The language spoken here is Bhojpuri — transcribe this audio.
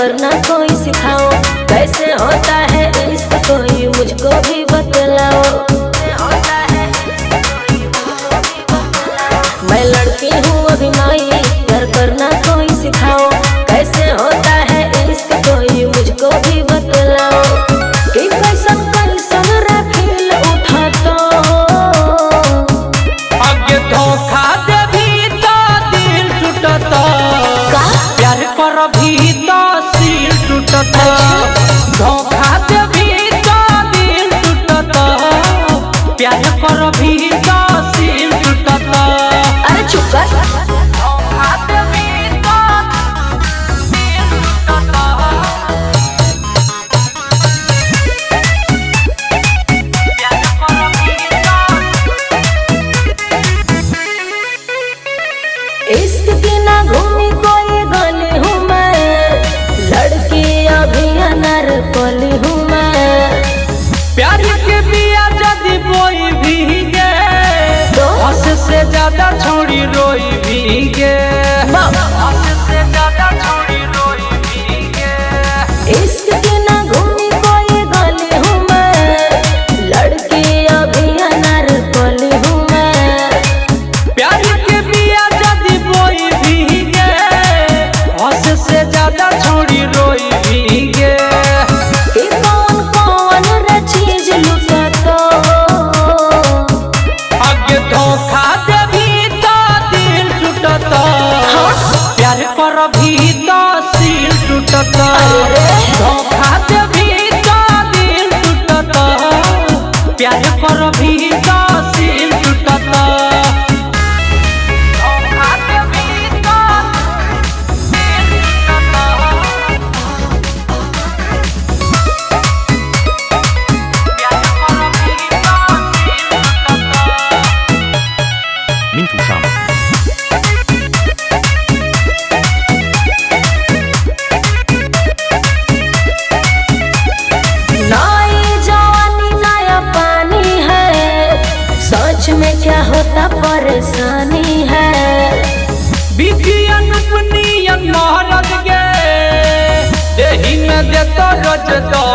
करना कोई सिखाओ, कैसे होता है इश्क कोई मुझको भी बतलाओ। मैं लड़की हूँ अभी नई, प्यार करना कोई सिखाओ, कैसे होता है इश्क कोई मुझको भी बतलाओ। कि कैसन कैसन रे फील उठा तो आगे धोखा दे भी तो दिल टूटता, प्यार कर भी तो सिल टूटता। धोखा दे भी तो दिल टूटता, प्यार कर भी तो सिल टूटता। अरे चुप कर। धोखा दे भी तो दिल टूटता, प्यार कर भी इश्क की ना घूमी कोई गली हूँ मैं, लड़की अभी अनरकली हूँ मैं। प्यार के बिया जदी बोई भीगे, हंस से ज्यादा छोड़ी रोई भीगे। हंस से ज्यादा छोड़ी रोई भीगे। इश्क की ना घूमी कोई गली हूँ मैं, लड़की अभी अनरकली हूँ मैं। प्यार के बिया जदी बोई भीगे, हंस से ज्यादा छोड़ी रोई भीगे। कि कौन कौन रे चीज लुटा तो आगे धोखा दे भी तो दिल टूटता, प्यार कर भी तो सिल टूटता। धोखा दे भी तो दिल टूटता, प्यार कर भी तो सिल टूटता। धोखा दे भी तो दिल टूटता, प्यार कर भी तो सिल टूटता। Mintu Shama. नई जवानी नया पानी है, सोच में क्या होता परेशानी है। बिकियन पुनियन महाराज गे, देही में देतो रोज तो